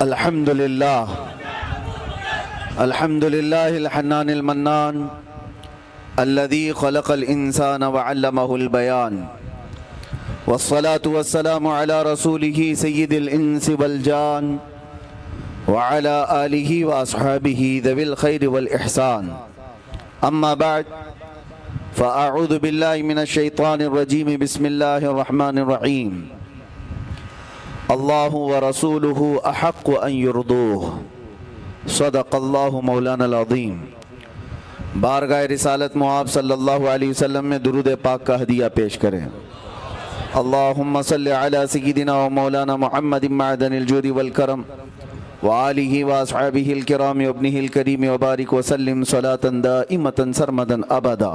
अल्हम्दुलिल्लाह अल्हम्दुलिल्लाहिल हन्नानिल मन्नान अल्लज़ी खलक़ल इंसान व अल्लमहुल बयान वस्सलातु वस्सलामु अला रसूलिही सय्यिदिल इंसि वल जान व अला आलिही व अस्हाबिही ज़विल खैरि वल इहसान अम्मा बअद फ़अऊज़ु बिल्लाहि मिनश शैतानिर रजीम बिस्मिल्लाहिर रहमानिर रहीम अल्लाहु व रसूलुहु अहक्कु अन युर्दूह सदक़ल्लाहु मौलानल अज़ीम। बारगाह रिसालत मुआब सल्लल्लाहु अलैहि वसल्लम में दुरूद पाक का हदिया पेश करें। अल्लाहुम्मा सल्लि अला सय्यिदिना व मौलाना मुहम्मदिन मअदनिल जूदि वल करम व आलिहि व अस्हाबिहिल किराम व इब्निहिल करीम व बारिक व सल्लिम सलातन दाइमतन सरमदन अबदा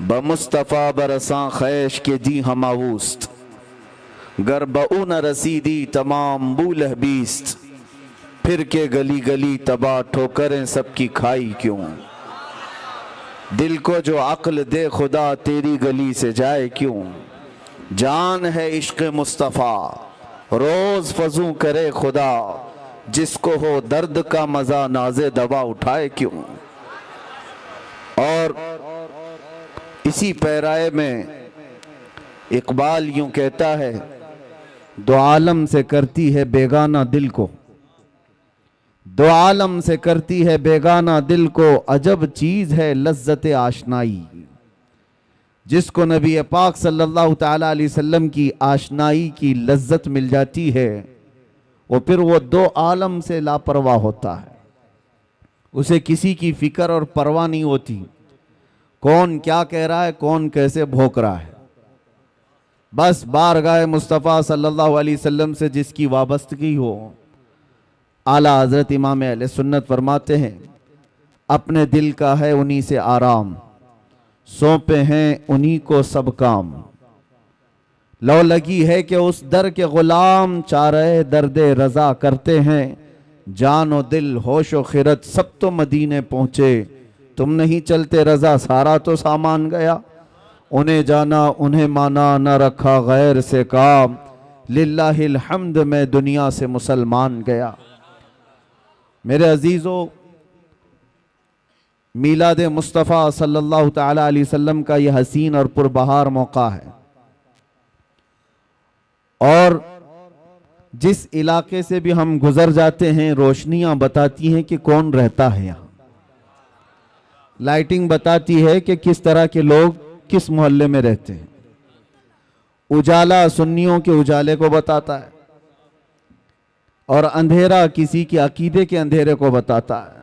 बमुस्तफ़ा बरसां खैश के जी हमावूस्त गर बऊ न रसीदी तमाम बूलह बीस्त फिर के गली गली तबाह ठोकरें सबकी खाई क्यों। दिल को जो अक्ल दे खुदा तेरी गली से जाए क्यों। जान है इश्क़ मुस्तफ़ा रोज़ फजू करे खुदा जिसको हो दर्द का मज़ा नाज़े दवा उठाए क्यों। और इसी पैराए में इकबाल यूं कहता है, दो आलम से करती है बेगाना दिल को, दो आलम से करती है बेगाना दिल को, अजब चीज़ है लज्जत आशनाई। जिसको नबी पाक सल्लल्लाहु ताला अलैहि वसल्लम की आशनाई की लज्जत मिल जाती है वो फिर वो दो आलम से लापरवाह होता है। उसे किसी की फिक्र और परवाह नहीं होती, कौन क्या कह रहा है, कौन कैसे भौंक रहा है। बस बारगाह मुस्तफ़ा सल्लल्लाहु अलैहि वसल्लम से जिसकी वाबस्तगी हो। आला हज़रत इमाम अहले सुन्नत फरमाते हैं, अपने दिल का है उन्हीं से आराम, सौंपे हैं उन्हीं को सब काम। लो लगी है कि उस दर के गुलाम, चारे दर्दे रज़ा करते हैं। जानो दिल होशो खिरत सब तो मदीने पहुँचे, तुम नहीं चलते रज़ा सारा तो सामान गया। उन्हें जाना उन्हें माना न रखा गैर से काम, लिल्लाहिल हम्द में दुनिया से मुसलमान गया। मेरे अजीज़ों, मीलाद मुस्तफ़ा सल्लल्लाहु ताला अलैहि वसल्लम का यह हसीन और पुरबहार मौका है। और जिस इलाके से भी हम गुजर जाते हैं रोशनियां बताती हैं कि कौन रहता है यहाँ। लाइटिंग बताती है कि किस तरह के लोग किस मोहल्ले में रहते हैं। उजाला सुन्नियों के उजाले को बताता है और अंधेरा किसी के अकीदे के अंधेरे को बताता है।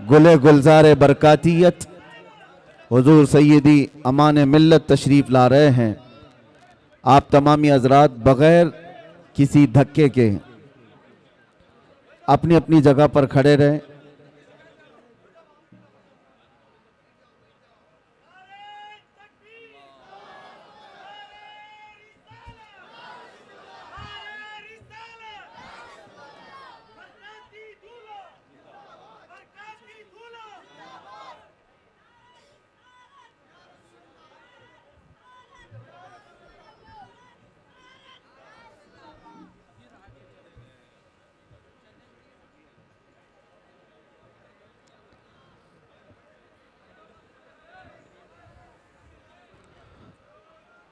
गुले गुलजारे बरकातियत हुजूर सैयदी अमान मिल्लत तशरीफ ला रहे हैं। आप तमामी हजरात बगैर किसी धक्के के अपनी अपनी जगह पर खड़े रहें।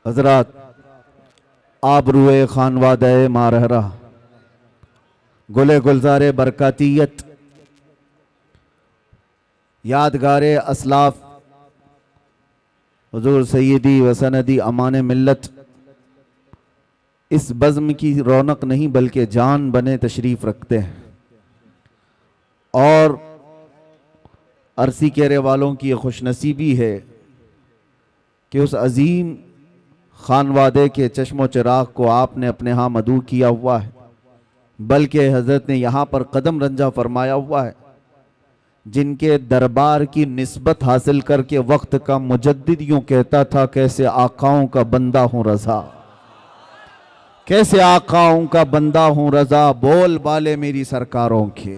हजरात, आबरूए खानवादे मारहरा, गुले गुलजारे बरकातियत, यादगारे असलाफ हुजूर सैयदी वसनदी अमान मिल्लत इस बज़्म की रौनक नहीं बल्कि जान बने तशरीफ़ रखते हैं। और अरसी केरे वालों की खुशनसीबी है कि उस अजीम खानवादे के चश्मो चिराग को आपने अपने यहाँ मदू किया हुआ है, बल्कि हज़रत ने यहाँ पर कदम रंजा फरमाया हुआ है। जिनके दरबार की निस्बत हासिल करके वक्त का मुजद्दिद यूँ कहता था, कैसे आकाओं का बंदा हूँ रज़ा, कैसे आकाओं का बंदा हूँ रज़ा, बोल बाले मेरी सरकारों के।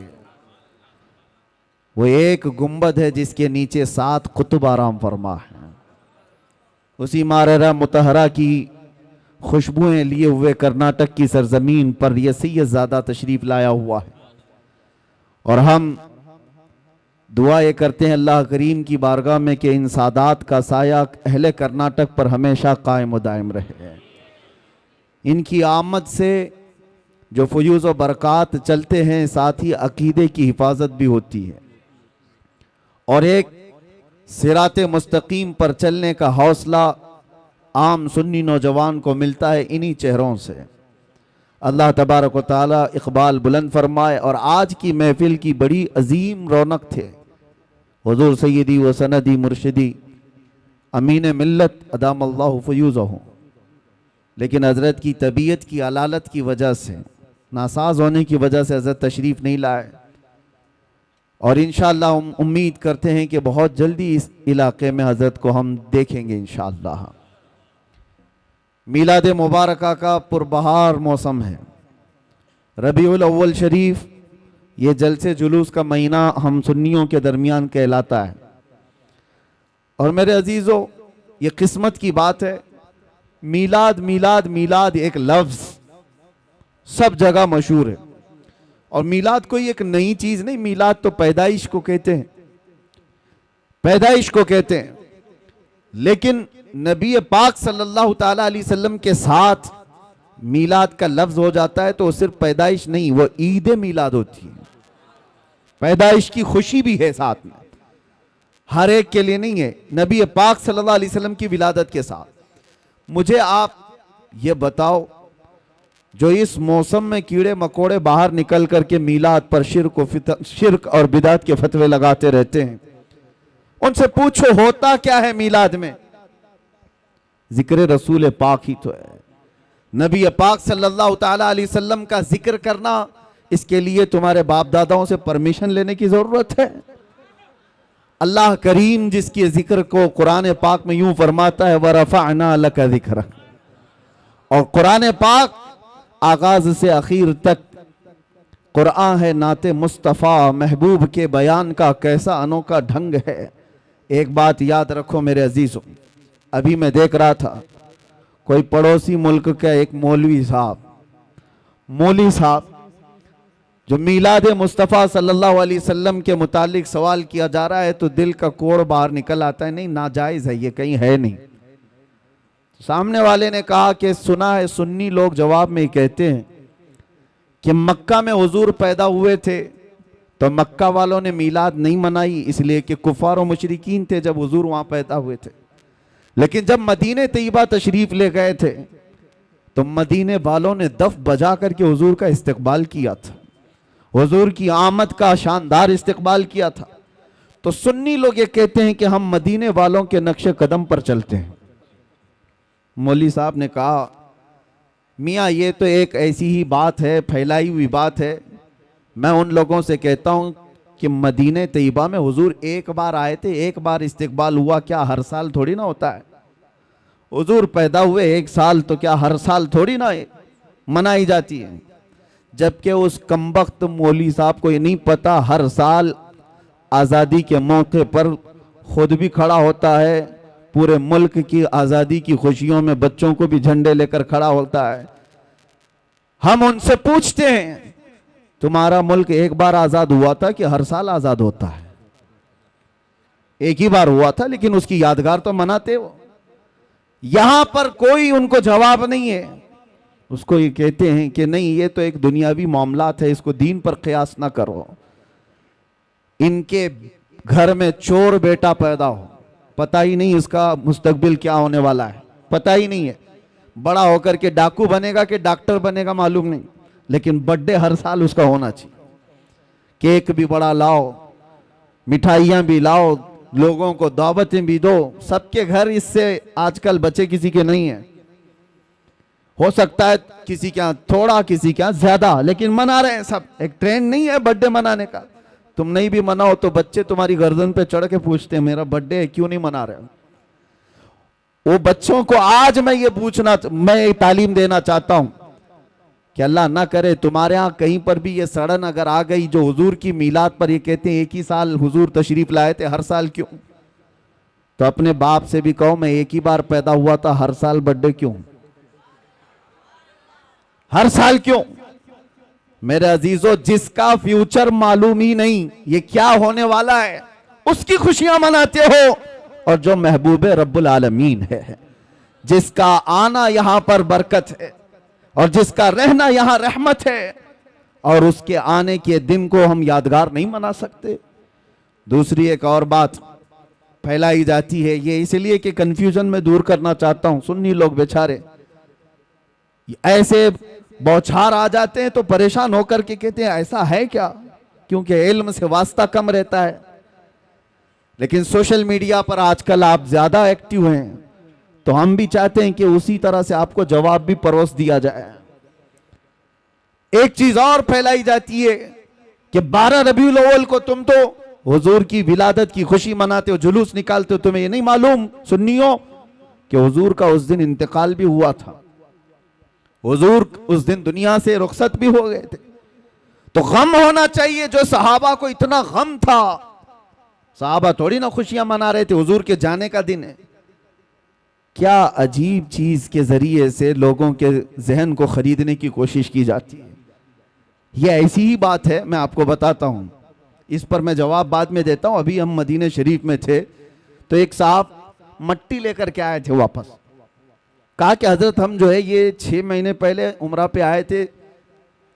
वो एक गुंबद है जिसके नीचे 7 कुतुब आराम फरमा है। उसी माररा मुतहरा की खुशबुएं लिए हुए कर्नाटक की सरजमीन पर यह सैयदजादा तशरीफ लाया हुआ है। और हम दुआ ये करते हैं अल्लाह करीम की बारगाह में कि इन सादात का साया अहले कर्नाटक पर हमेशा कायम व दायम रहे। इनकी आमद से जो फयूज़ व बरक़ात चलते हैं, साथ ही अकीदे की हिफाजत भी होती है और एक सिराते मुस्तकीम पर चलने का हौसला आम सुन्नी नौजवान को मिलता है इन्हीं चेहरों से। अल्लाह तबारक व तआला इक़बाल बुलंद फरमाए। और आज की महफिल की बड़ी अजीम रौनक थे हुज़ूर सैयदी व सनदी मुर्शिदी अमीन मिल्लत अदामल्लाहु फ़यूज़हु, लेकिन हज़रत की तबीयत की अलालत की वजह से, नासाज होने की वजह से हज़रत तशरीफ़ नहीं लाए। और इंशाअल्लाह हम उम्मीद करते हैं कि बहुत जल्दी इस इलाके में हज़रत को हम देखेंगे इंशाअल्लाह। मीलाद मुबारका का पुरबहार मौसम है। रबीउल अव्वल शरीफ ये जलसे जुलूस का महीना हम सुन्नियों के दरमियान कहलाता है। और मेरे अजीज़ों, ये किस्मत की बात है। मीलाद मीलाद मीलाद एक लफ्ज़ सब जगह मशहूर है। और मीलाद कोई एक नई चीज़ नहीं, मीलाद तो पैदाइश को कहते हैं, पैदाइश को कहते हैं। लेकिन नबी पाक सल्लल्लाहु ताला अलैहि वसल्लम के साथ मीलाद का लफ्ज़ हो जाता है तो वो सिर्फ पैदाइश नहीं, वो ईद मीलाद होती है। पैदाइश की खुशी भी है साथ में, हर एक के लिए नहीं है, नबी पाक सल्लल्लाहु अलैहि वसल्लम की विलादत के साथ। मुझे आप ये बताओ, जो इस मौसम में कीड़े मकोड़े बाहर निकल करके मीलाद पर शिर्क और बिदात के फतवे लगाते रहते हैं, उनसे पूछो होता क्या है मीलाद में? जिक्र रसूल पाक ही तो है। नबी पाक सल्लल्लाहु ताला अलैहि वसल्लम का जिक्र करना, इसके लिए तुम्हारे बाप दादाओं से परमिशन लेने की जरूरत है? अल्लाह करीम जिसके जिक्र को कुरान पाक में यूं फरमाता है, वरफ़अना लका ज़िक्र। और कुरान पाक आगाज से आखिर तक कुरान है नाते मुस्तफ़ा, महबूब के बयान का कैसा अनोखा ढंग है। एक बात याद रखो मेरे अजीजों, अभी मैं देख रहा था कोई पड़ोसी मुल्क का एक मौलवी साहब जो मीलाद मुस्तफ़ा सल्लल्लाहु अलैहि वसल्लम के मुतालिक सवाल किया जा रहा है तो दिल का कोड़ बाहर निकल आता है, नहीं नाजायज़ है, ये कहीं है नहीं। सामने वाले ने कहा कि सुना है सुन्नी लोग जवाब में कहते हैं कि मक्का में हुजूर पैदा हुए थे तो मक्का वालों ने मीलाद नहीं मनाई, इसलिए कि कुफार और मुशरिकीन थे जब हुजूर वहां पैदा हुए थे। लेकिन जब मदीने तैयबा तशरीफ ले गए थे तो मदीने वालों ने दफ बजा करके हुजूर का इस्तकबाल किया था, हुजूर की आमद का शानदार इस्तकबाल किया था। तो सुन्नी लोग ये कहते हैं कि हम मदीने वालों के नक्शे कदम पर चलते हैं। मौलवी साहब ने कहा, मियाँ ये तो एक ऐसी ही बात है, फैलाई हुई बात है। मैं उन लोगों से कहता हूँ कि मदीने तैयबा में हुजूर एक बार आए थे, एक बार इस्तकबाल हुआ, क्या हर साल थोड़ी ना होता है? हुजूर पैदा हुए एक साल तो क्या हर साल थोड़ी ना मनाई जाती है? जबकि उस कमबख्त मौलवी साहब को ये नहीं पता हर साल आज़ादी के मौके पर खुद भी खड़ा होता है, पूरे मुल्क की आज़ादी की खुशियों में बच्चों को भी झंडे लेकर खड़ा होता है। हम उनसे पूछते हैं तुम्हारा मुल्क एक बार आज़ाद हुआ था कि हर साल आज़ाद होता है? एक ही बार हुआ था, लेकिन उसकी यादगार तो मनाते हो। यहां पर कोई उनको जवाब नहीं है। उसको ये कहते हैं कि नहीं ये तो एक दुनियावी मामलात है, इसको दीन पर क़यास ना करो। इनके घर में चोर बेटा पैदा हो, पता ही नहीं इसका मुस्तकबिल क्या होने वाला है, पता ही नहीं है। बड़ा होकर के डाकू बनेगा कि डॉक्टर बनेगा मालूम नहीं, लेकिन बर्थडे हर साल उसका होना चाहिए। केक भी बड़ा लाओ, मिठाइयाँ भी लाओ, लोगों को दावतें भी दो। सबके घर इससे आजकल बच्चे किसी के नहीं है। हो सकता है किसी के यहाँ थोड़ा, किसी के यहाँ ज्यादा, लेकिन मना रहे हैं सब। एक ट्रेंड नहीं है बर्थडे मनाने का। तुम नहीं भी मनाओ तो बच्चे तुम्हारी गर्दन पे चढ़ के पूछते हैं मेरा बर्थडे है, क्यों नहीं मना रहे हो? वो बच्चों को आज मैं ये तालीम देना चाहता हूं कि अल्लाह ना करे तुम्हारे यहाँ कहीं पर भी ये सड़न अगर आ गई जो हुजूर की मीलाद पर ये कहते हैं एक ही साल हुजूर तशरीफ लाए थे, हर साल क्यों? तो अपने बाप से भी कहो मैं एक ही बार पैदा हुआ था, हर साल बर्थडे क्यों, हर साल क्यों। मेरे अजीजों, जिसका फ्यूचर मालूम ही नहीं ये क्या होने वाला है, उसकी खुशियां मनाते हो। और जो महबूब रब्बुल आलमीन है, जिसका आना यहां पर बरकत है और जिसका रहना यहां रहमत है, और उसके आने के दिन को हम यादगार नहीं मना सकते। दूसरी एक और बात फैलाई जाती है, ये इसलिए कि कंफ्यूजन में दूर करना चाहता हूं। सुन्नी लोग बेचारे ऐसे बौछार आ जाते हैं तो परेशान होकर के कहते हैं ऐसा है क्या, क्योंकि इल्म से वास्ता कम रहता है। लेकिन सोशल मीडिया पर आजकल आप ज्यादा एक्टिव हैं, तो हम भी चाहते हैं कि उसी तरह से आपको जवाब भी परोस दिया जाए। एक चीज और फैलाई जाती है कि 12 रबीउल अव्वल को तुम तो हुजूर की विलादत की खुशी मनाते हो, जुलूस निकालते हो। तुम्हें ये नहीं मालूम सुन्नियों कि हुजूर का उस दिन इंतकाल भी हुआ था, हुजूर उस दिन दुनिया से रुखसत भी हो गए थे। तो गम होना चाहिए, जो सहाबा को इतना गम था। सहाबा थोड़ी ना खुशियां मना रहे थे, हुजूर के जाने का दिन है। क्या अजीब चीज के जरिए से लोगों के जहन को खरीदने की कोशिश की जाती है। यह ऐसी ही बात है, मैं आपको बताता हूं, इस पर मैं जवाब बाद में देता हूं। अभी हम मदीने शरीफ में थे तो एक साहब मट्टी लेकर के आए थे वापस। कहा कि हजरत हम जो है ये 6 महीने पहले उम्रा पे आए थे,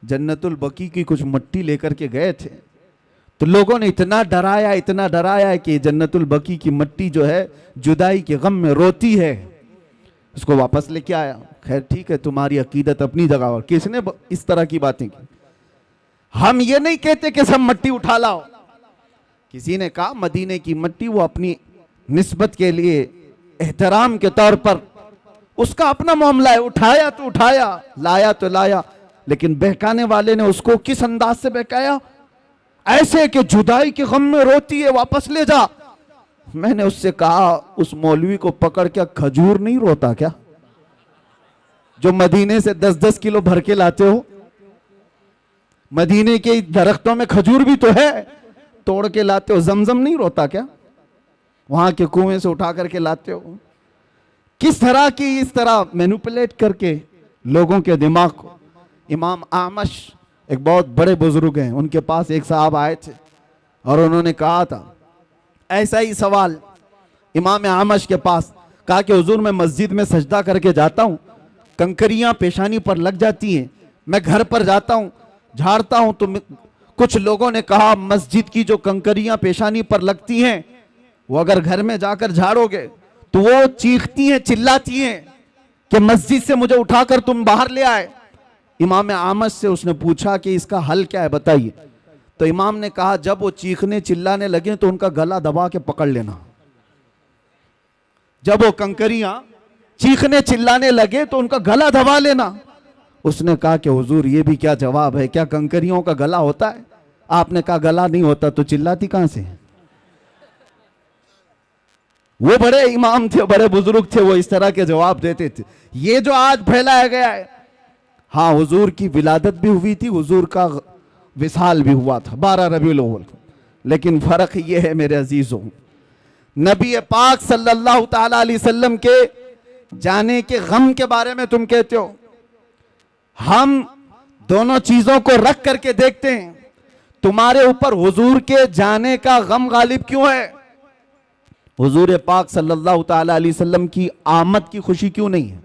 जन्नतुल बकी की कुछ मट्टी लेकर के गए थे। तो लोगों ने इतना डराया कि जन्नतुल बकी की मट्टी जो है जुदाई के गम में रोती है, उसको वापस लेके आया। खैर ठीक है, तुम्हारी अकीदत अपनी जगह, और किसने इस तरह की बातें की। हम ये नहीं कहते कि सब मट्टी उठा लाओ। किसी ने कहा मदीने की मट्टी वो अपनी निस्बत के लिए एहतराम के तौर पर उसका अपना मामला है, उठाया तो उठाया, लाया तो लाया। लेकिन बहकाने वाले ने उसको किस अंदाज से बहकाया, ऐसे कि जुदाई के गम में रोती है, वापस ले जा। मैंने उससे कहा उस मौलवी को पकड़ के, खजूर नहीं रोता क्या, जो मदीने से 10-10 किलो भर के लाते हो। मदीने के दरख्तों में खजूर भी तो है, तोड़ के लाते हो। जमजम नहीं रोता क्या, वहां के कुएं से उठा करके लाते हो। किस तरह की इस तरह मैनिपुलेट करके लोगों के दिमाग को। इमाम आमश एक बहुत बड़े बुजुर्ग हैं, उनके पास एक साहब आए थे और उन्होंने कहा था ऐसा ही सवाल इमाम आमश के पास। कहा कि हुजूर मैं मस्जिद में सजदा करके जाता हूं, कंकरियां पेशानी पर लग जाती हैं, मैं घर पर जाता हूं झाड़ता हूं, तो कुछ लोगों ने कहा मस्जिद की जो कंकरियां पेशानी पर लगती हैं वो अगर घर में जाकर झाड़ोगे तो वो चीखती हैं, चिल्लाती हैं कि मस्जिद से मुझे उठाकर तुम बाहर ले आए। इमाम आमश से उसने पूछा कि इसका हल क्या है बताइए। तो इमाम ने कहा जब वो चीखने चिल्लाने लगे तो उनका गला दबा के पकड़ लेना। जब वो कंकरियां चीखने चिल्लाने लगे तो उनका गला दबा लेना। उसने कहा कि हुजूर ये भी क्या जवाब है, क्या कंकरियों का गला होता है? आपने कहा गला नहीं होता तो चिल्लाती कहां से? वो बड़े इमाम थे, बड़े बुजुर्ग थे, वो इस तरह के जवाब देते थे। ये जो आज फैलाया गया है, हाँ हुजूर की विलादत भी हुई थी, हुजूर का विसाल भी हुआ था 12 रबीउल अव्वल को। लेकिन फर्क ये है मेरे अजीजों, नबी पाक सल्लल्लाहु ताला अलैहि वसल्लम के जाने के गम के बारे में तुम कहते हो। हम दोनों चीजों को रख करके देखते हैं, तुम्हारे ऊपर हुजूर के जाने का गम गालिब क्यों है? हुजूर पाक सल्लल्लाहु ताला अलैहि वसल्लम की आमद की खुशी क्यों नहीं है?